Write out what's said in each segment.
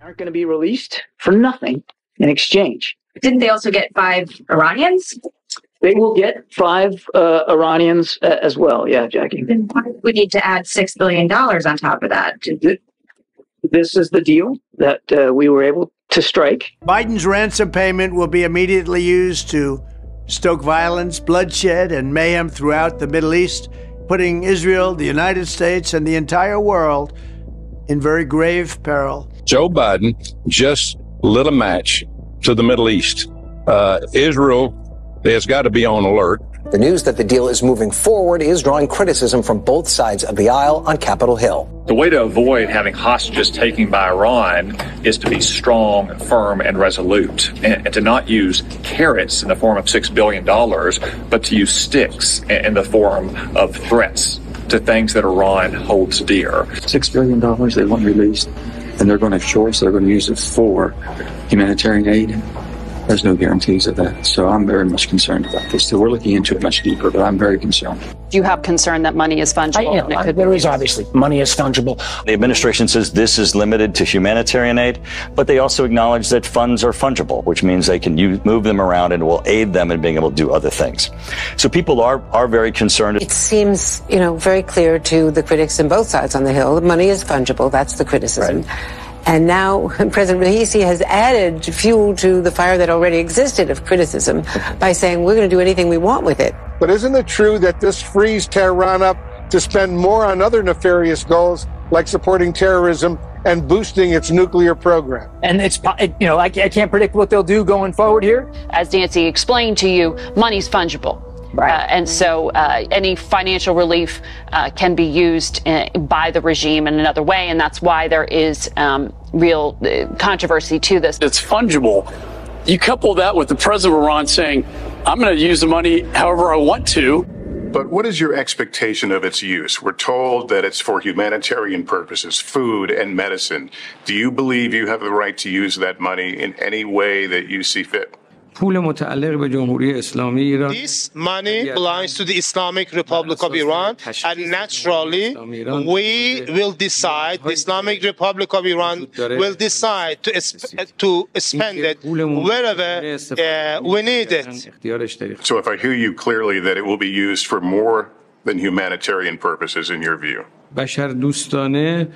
aren't going to be released for nothing in exchange. Didn't they also get 5 Iranians? They will get 5 Iranians as well. Yeah, Jackie. Then why would we need to add $6 billion on top of that? This is the deal that we were able to strike. Biden's ransom payment will be immediately used to stoke violence, bloodshed, and mayhem throughout the Middle East, putting Israel, the United States, and the entire world in very grave peril. Joe Biden just lit a match to the Middle East. Israel has got to be on alert. The news that the deal is moving forward is drawing criticism from both sides of the aisle on Capitol Hill. The way to avoid having hostages taken by Iran is to be strong, firm, and resolute, and to not use carrots in the form of $6 billion, but to use sticks in the form of threats to things that Iran holds dear. $6 billion they want released, and they're going to short, so they're going to use it for humanitarian aid. There's no guarantees of that. So I'm very much concerned about this. So we're looking into it much deeper, but I'm very concerned. Do you have concern that money is fungible? There is obviously money is fungible. The administration says this is limited to humanitarian aid, but they also acknowledge that funds are fungible, which means they can move them around and will aid them in being able to do other things. So people are very concerned. It seems, very clear to the critics on both sides on the Hill that money is fungible. That's the criticism. Right. And now President Raisi has added fuel to the fire that already existed of criticism by saying we're going to do anything we want with it. But isn't it true that this frees Tehran up to spend more on other nefarious goals like supporting terrorism and boosting its nuclear program? And I can't predict what they'll do going forward here. As Nancy explained to you, money's fungible. Right. And so any financial relief can be used by the regime in another way. And that's why there is real controversy to this. It's fungible. You couple that with the president of Iran saying, I'm going to use the money however I want to. But what is your expectation of its use? We're told that it's for humanitarian purposes, food and medicine. Do you believe you have the right to use that money in any way that you see fit? This money belongs to the Islamic Republic of Iran, and naturally, we will decide, the Islamic Republic of Iran will decide to spend it wherever we need it. So if I hear you clearly, that it will be used for more than humanitarian purposes in your view?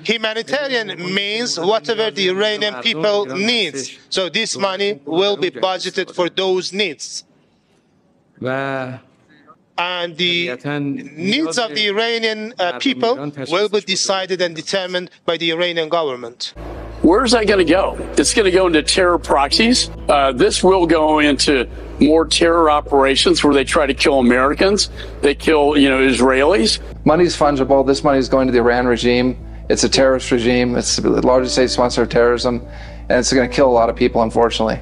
Humanitarian means whatever the Iranian people needs. So this money will be budgeted for those needs. And the needs of the Iranian people will be decided and determined by the Iranian government. Where's that going to go? It's going to go into terror proxies. This will go into more terror operations where they try to kill Americans. They kill, Israelis. Money's fungible. This money is going to the Iran regime. It's a terrorist regime. It's the largest state sponsor of terrorism. And it's going to kill a lot of people, unfortunately.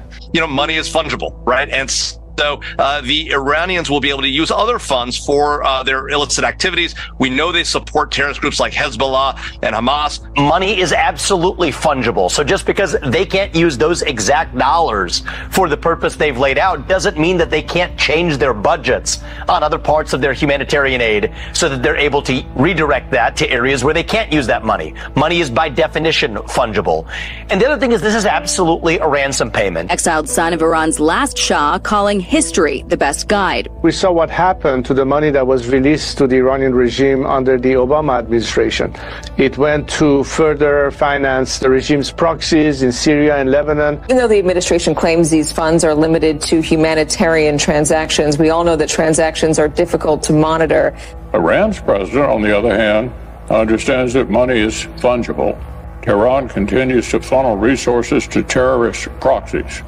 Money is fungible, right? And so the Iranians will be able to use other funds for their illicit activities. We know they support terrorist groups like Hezbollah and Hamas. Money is absolutely fungible. So just because they can't use those exact dollars for the purpose they've laid out doesn't mean that they can't change their budgets on other parts of their humanitarian aid so that they're able to redirect that to areas where they can't use that money. Money is by definition fungible. And the other thing is this is absolutely a ransom payment. Exiled son of Iran's last Shah calling history the best guide. We saw what happened to the money that was released to the Iranian regime under the Obama administration. It went to further finance the regime's proxies in Syria and Lebanon. Even though the administration claims these funds are limited to humanitarian transactions, we all know that transactions are difficult to monitor. Iran's president, on the other hand, understands that money is fungible. Tehran continues to funnel resources to terrorist proxies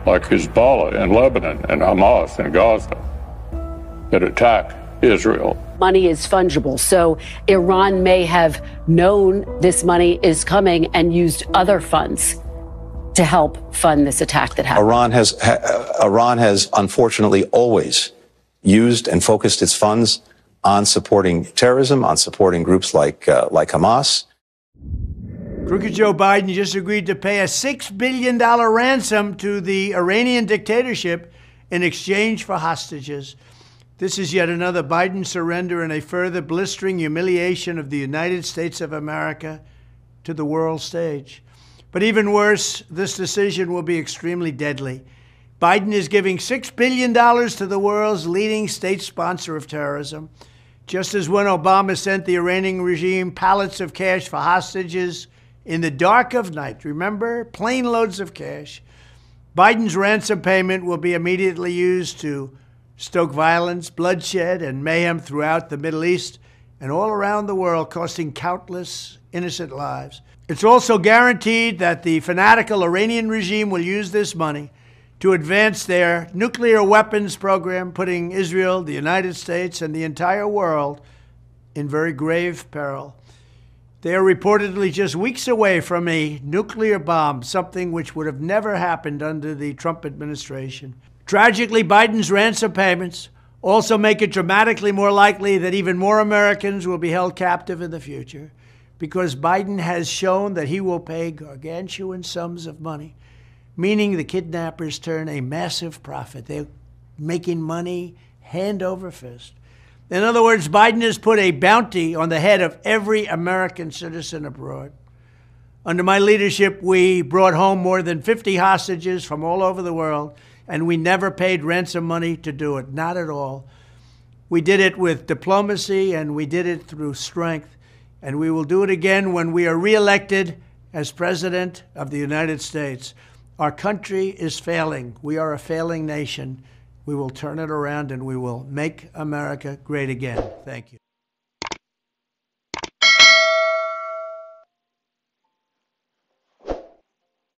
like Hezbollah in Lebanon and Hamas in Gaza that attack Israel. Money is fungible, so Iran may have known this money is coming and used other funds to help fund this attack that happened. Iran has unfortunately always used and focused its funds on supporting terrorism, on supporting groups like Hamas. Crooked Joe Biden just agreed to pay a $6 billion ransom to the Iranian dictatorship in exchange for hostages. This is yet another Biden surrender and a further blistering humiliation of the United States of America to the world stage. But even worse, this decision will be extremely deadly. Biden is giving $6 billion to the world's leading state sponsor of terrorism, just as when Obama sent the Iranian regime pallets of cash for hostages in the dark of night. Remember? Plane loads of cash. Biden's ransom payment will be immediately used to stoke violence, bloodshed, and mayhem throughout the Middle East and all around the world, costing countless innocent lives. It's also guaranteed that the fanatical Iranian regime will use this money to advance their nuclear weapons program, putting Israel, the United States, and the entire world in very grave peril. They are reportedly just weeks away from a nuclear bomb, something which would have never happened under the Trump administration. Tragically, Biden's ransom payments also make it dramatically more likely that even more Americans will be held captive in the future, because Biden has shown that he will pay gargantuan sums of money, meaning the kidnappers turn a massive profit. They're making money hand over fist. In other words, Biden has put a bounty on the head of every American citizen abroad. Under my leadership, we brought home more than 50 hostages from all over the world, and we never paid ransom money to do it, not at all. We did it with diplomacy, and we did it through strength, and we will do it again when we are reelected as President of the United States. Our country is failing. We are a failing nation. We will turn it around, and we will make America great again. Thank you.